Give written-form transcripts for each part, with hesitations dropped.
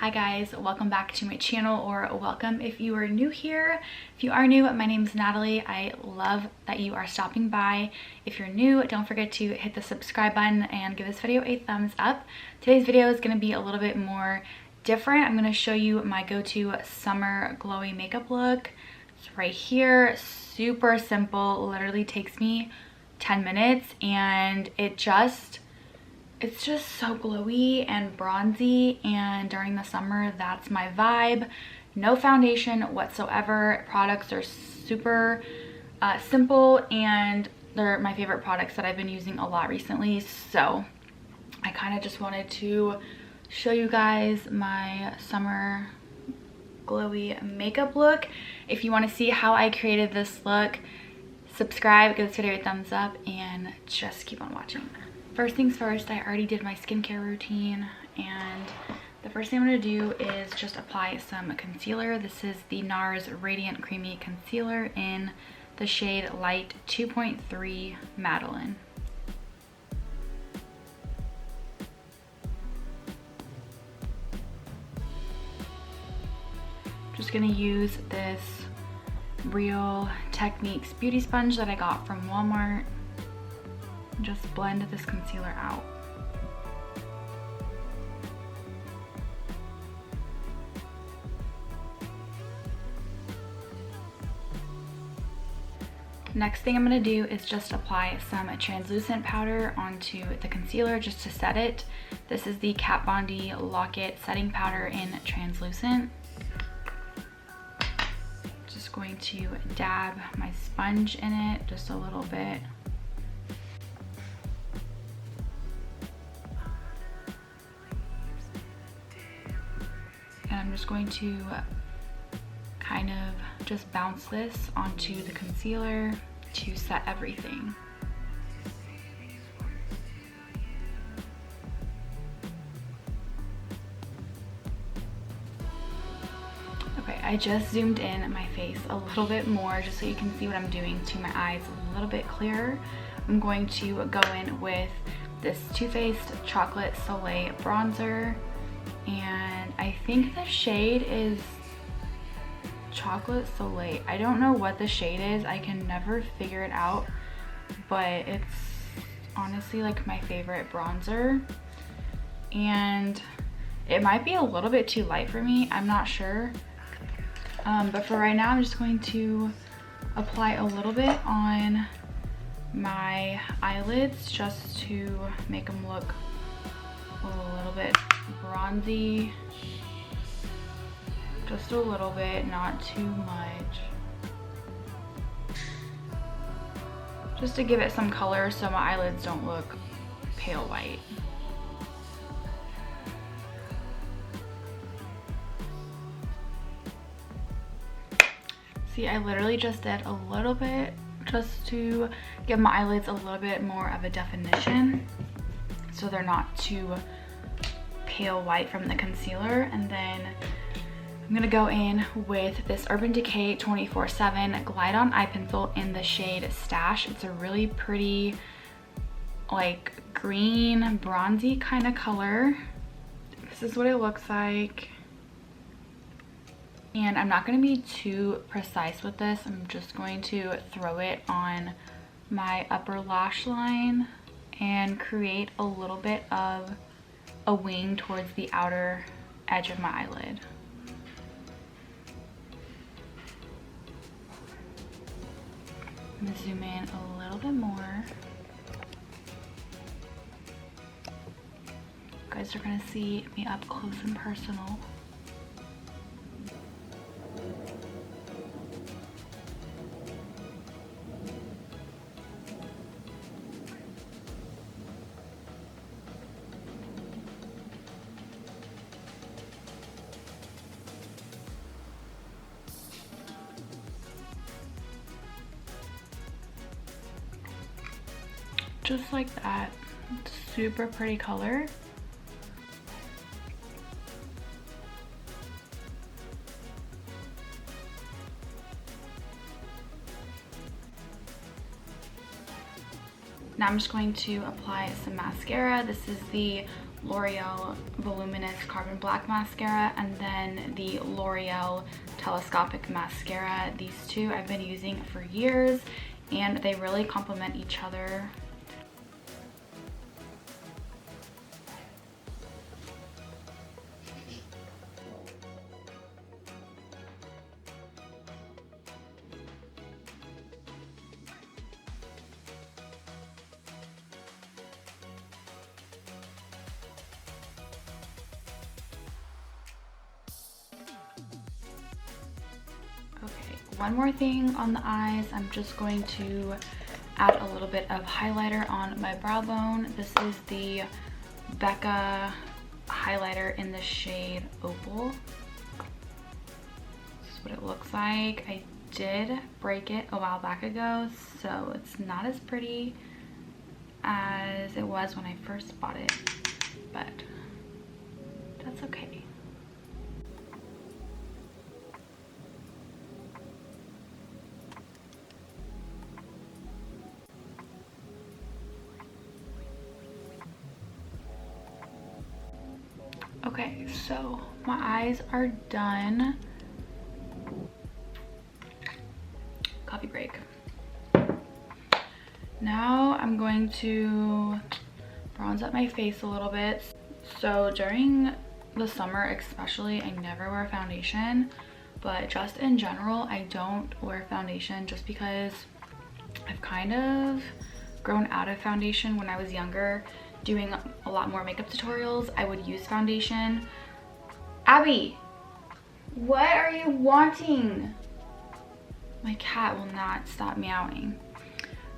Hi guys, welcome back to my channel, or welcome if you are new here. If you are new, my name is Natalie. I love that you are stopping by. If you're new, don't forget to hit the subscribe button and give this video a thumbs up. Today's video is going to be a little bit more different. I'm going to show you my go-to summer glowy makeup look. It's right here, super simple, literally takes me 10 minutes and it's just so glowy and bronzy, and during the summer that's my vibe. No foundation whatsoever. Products are super simple, and they're my favorite products that I've been using a lot recently, so I kind of just wanted to show you guys my summer glowy makeup look. If you want to see how I created this look, subscribe, give this video a thumbs up, and just keep on watching. First things first, I already did my skincare routine, and the first thing I'm going to do is just apply some concealer. This is the NARS Radiant Creamy Concealer in the shade Light 2.3 Madeline. Just going to use this Real Techniques beauty sponge that I got from Walmart. Just blend this concealer out. Next thing I'm going to do is just apply some translucent powder onto the concealer just to set it. This is the Kat Von D Lock-It Setting Powder in translucent. Just going to dab my sponge in it just a little bit. I'm just going to kind of just bounce this onto the concealer to set everything. Okay, I just zoomed in my face a little bit more just so you can see what I'm doing to my eyes a little bit clearer. I'm going to go in with this Too Faced Chocolate Soleil bronzer, and I think the shade is Chocolate Soleil. I don't know what the shade is. I can never figure it out, but it's honestly like my favorite bronzer, and it might be a little bit too light for me. I'm not sure, but for right now I'm just going to apply a little bit on my eyelids just to make them look a little bit bronzy, just a little bit, not too much, just to give it some color so my eyelids don't look pale white. See, I literally just did a little bit just to give my eyelids a little bit more of a definition so they're not too pale white from the concealer. And then I'm gonna go in with this Urban Decay 24/7 Glide On Eye Pencil in the shade Stash. It's a really pretty like green bronzy kind of color. This is what it looks like, and I'm not going to be too precise with this. I'm just going to throw it on my upper lash line and create a little bit of a wing towards the outer edge of my eyelid. I'm gonna zoom in a little bit more. You guys are gonna see me up close and personal. Just like that. Super pretty color. Now I'm just going to apply some mascara. This is the L'Oreal Voluminous Carbon Black Mascara, and then the L'Oreal Telescopic Mascara. These two I've been using for years and they really complement each other. Okay, one more thing on the eyes. I'm just going to add a little bit of highlighter on my brow bone. This is the Becca highlighter in the shade Opal. This is what it looks like. I did break it a while back ago, so it's not as pretty as it was when I first bought it, but that's okay. Okay, so my eyes are done. Coffee break. Now I'm going to bronze up my face a little bit. So during the summer especially, I never wear foundation, but just in general, I don't wear foundation just because I've kind of grown out of foundation. When I was younger, doing a lot more makeup tutorials, I would use foundation. Abby, what are you wanting? My cat will not stop meowing.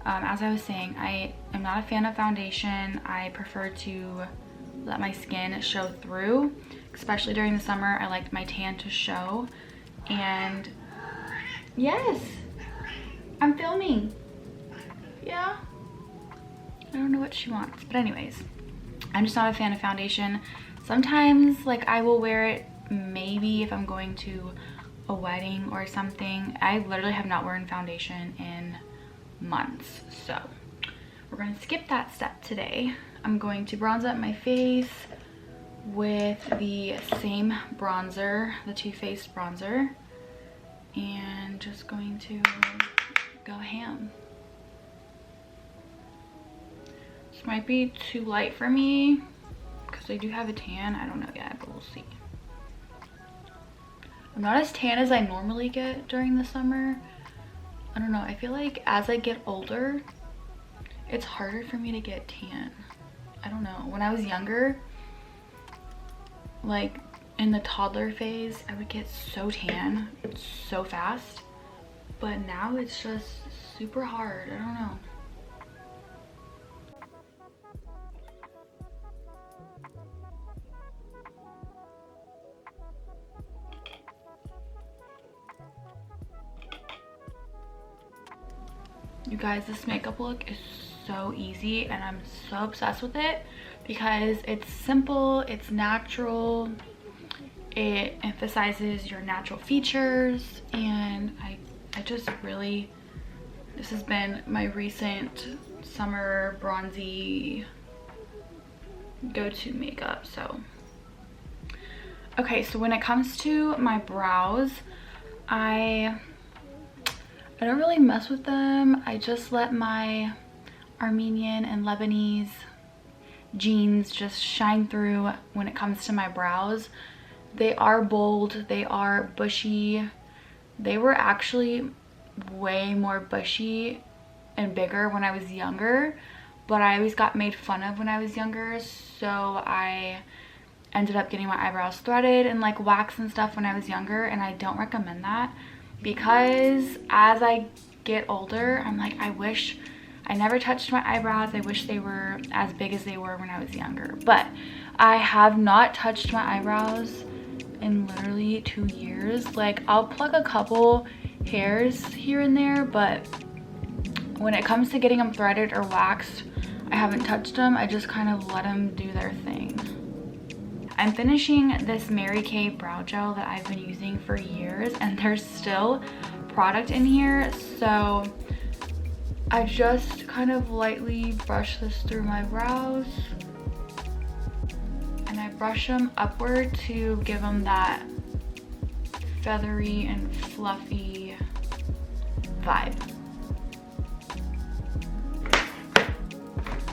As I was saying, I am not a fan of foundation. I prefer to let my skin show through, especially during the summer. I like my tan to show. And yes, I'm filming. Yeah. I don't know what she wants, but anyways, I'm just not a fan of foundation. Sometimes like I will wear it maybe if I'm going to a wedding or something. I literally have not worn foundation in months, so we're going to skip that step today. I'm going to bronze up my face with the same bronzer, the Too Faced bronzer, and just going to go ham. This might be too light for me because I do have a tan. I don't know yet, but we'll see. I'm not as tan as I normally get during the summer. I don't know. I feel like as I get older, it's harder for me to get tan. I don't know. When I was younger, like in the toddler phase, I would get so tan so fast. But now it's just super hard. I don't know. You guys, this makeup look is so easy and I'm so obsessed with it because it's simple, it's natural, it emphasizes your natural features, and I just really, this has been my recent summer bronzy go-to makeup. So okay, so when it comes to my brows, I don't really mess with them. I just let my Armenian and Lebanese genes just shine through when it comes to my brows. They are bold, they are bushy. They were actually way more bushy and bigger when I was younger, but I always got made fun of when I was younger, so I ended up getting my eyebrows threaded and like wax and stuff when I was younger, and I don't recommend that. Because as I get older, I'm like, I wish I never touched my eyebrows. I wish they were as big as they were when I was younger. But I have not touched my eyebrows in literally 2 years. Like, I'll pluck a couple hairs here and there, but when it comes to getting them threaded or waxed, I haven't touched them. I just kind of let them do their thing. I'm finishing this Mary Kay brow gel that I've been using for years, and there's still product in here, so I just kind of lightly brush this through my brows. brush them upward to give them that feathery and fluffy vibe.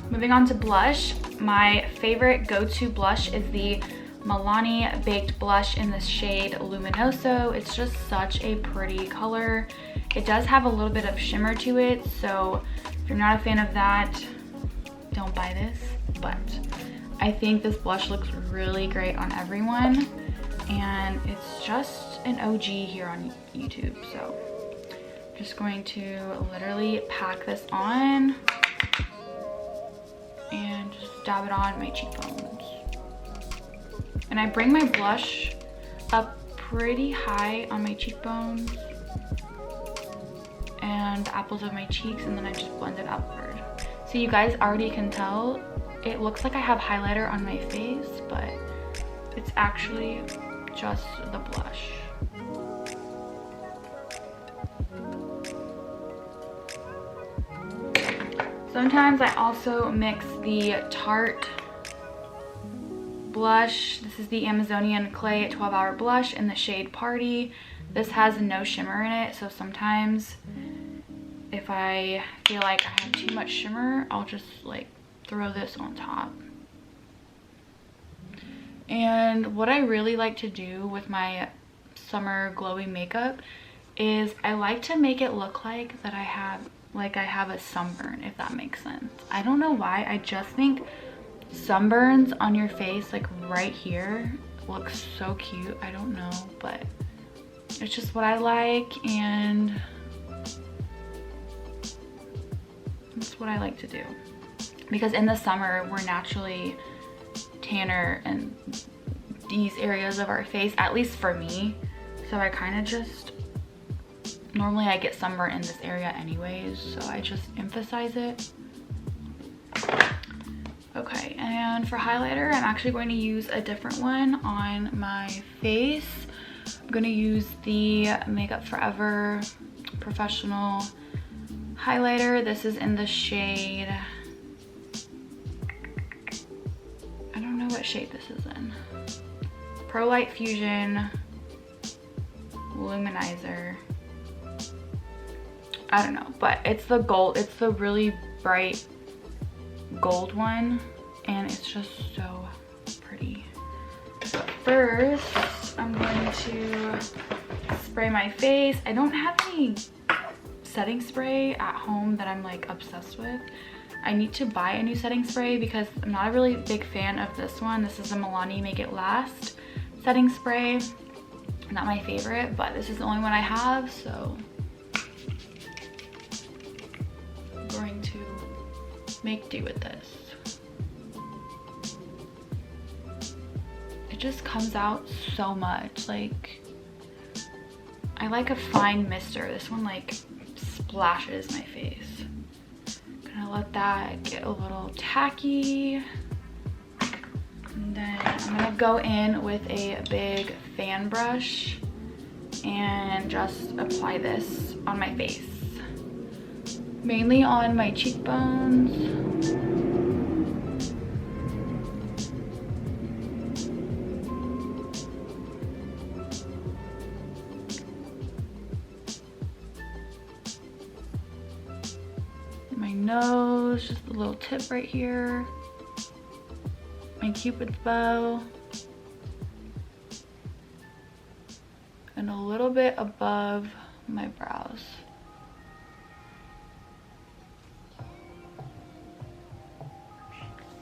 Moving on to blush, my favorite go-to blush is the Milani Baked Blush in the shade Luminoso. It's just such a pretty color. It does have a little bit of shimmer to it, so if you're not a fan of that, don't buy this. But I think this blush looks really great on everyone, and it's just an OG here on YouTube. So I'm just going to literally pack this on and just dab it on my cheekbones. And I bring my blush up pretty high on my cheekbones and the apples of my cheeks, and then I just blend it upward. So you guys already can tell, it looks like I have highlighter on my face, but it's actually just the blush. Sometimes I also mix the Tarte blush. This is the Amazonian Clay 12-Hour Blush in the shade Party. This has no shimmer in it, so sometimes if I feel like I have too much shimmer, I'll just like throw this on top. And what I really like to do with my summer glowy makeup is I like to make it look like that I have a sunburn, if that makes sense. I don't know why, I just think sunburns on your face, like right here, looks so cute. I don't know, but it's just what I like, and that's what I like to do. Because in the summer, we're naturally tanner in these areas of our face, at least for me. So I kind of just, normally I get sunburn in this area anyways, so I just emphasize it. Okay, and for highlighter, I'm actually going to use a different one on my face. I'm going to use the Makeup Forever Professional highlighter. This is in the shade, I don't know what shade this is in. Pro Light Fusion Luminizer. I don't know, but it's the gold, it's the really bright gold one, and it's just so pretty. But first, I'm going to spray my face. I don't have any setting spray at home that I'm like obsessed with. I need to buy a new setting spray because I'm not a really big fan of this one. This is a Milani Make It Last setting spray. Not my favorite, but this is the only one I have, so I'm going to make do with this. It just comes out so much. Like, I like a fine mister. This one like splashes my face. Gonna let that get a little tacky, and then I'm gonna go in with a big fan brush and just apply this on my face, mainly on my cheekbones. My nose, just a little tip right here. My Cupid's bow. And a little bit above my brows.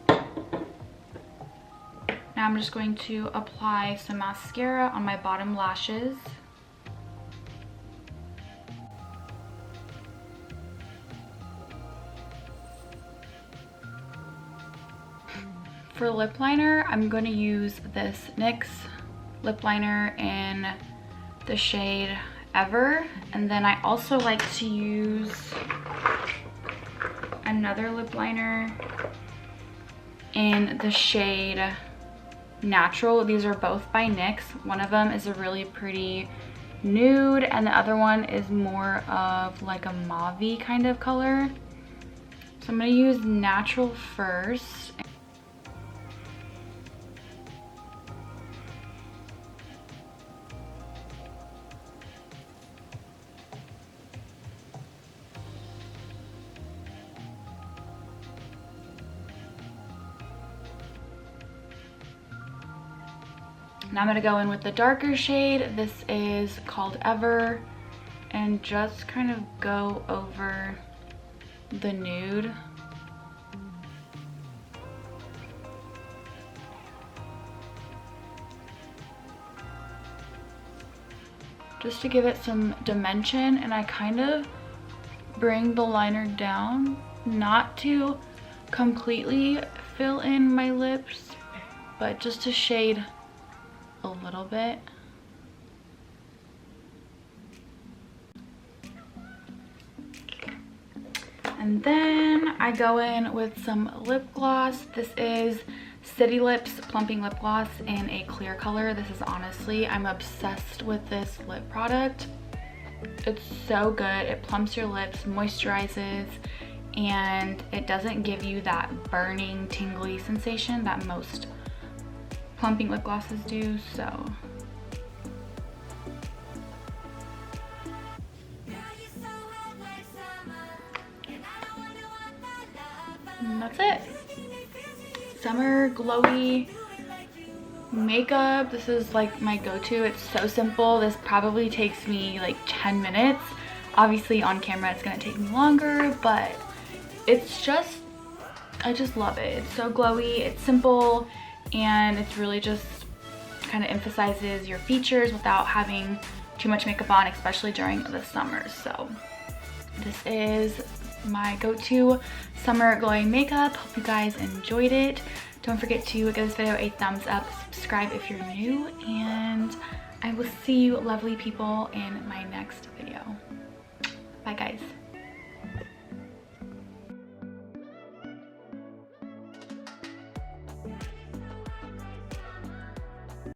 Now I'm just going to apply some mascara on my bottom lashes. For lip liner, I'm going to use this NYX lip liner in the shade Ever, and then I also like to use another lip liner in the shade Natural. These are both by NYX. One of them is a really pretty nude, and the other one is more of like a mauve-y kind of color. So I'm going to use Natural first. Now I'm gonna go in with the darker shade. This is called Ever, and just kind of go over the nude. Just to give it some dimension, and I kind of bring the liner down, not to completely fill in my lips, but just to shade a little bit. And then I go in with some lip gloss. This is City Lips Plumping Lip Gloss in a clear color. This is honestly, I'm obsessed with this lip product. It's so good. It plumps your lips, moisturizes, and it doesn't give you that burning, tingly sensation that most plumping lip glosses do, so. And that's it. Summer glowy makeup. This is like my go-to. It's so simple. This probably takes me like 10 minutes. Obviously on camera it's gonna take me longer, but it's just, I just love it. It's so glowy, it's simple, and it's really just kind of emphasizes your features without having too much makeup on, especially during the summer. So this is my go-to summer glowing makeup. Hope you guys enjoyed it. Don't forget to give this video a thumbs up, subscribe if you're new, and I will see you lovely people in my next video. Bye guys.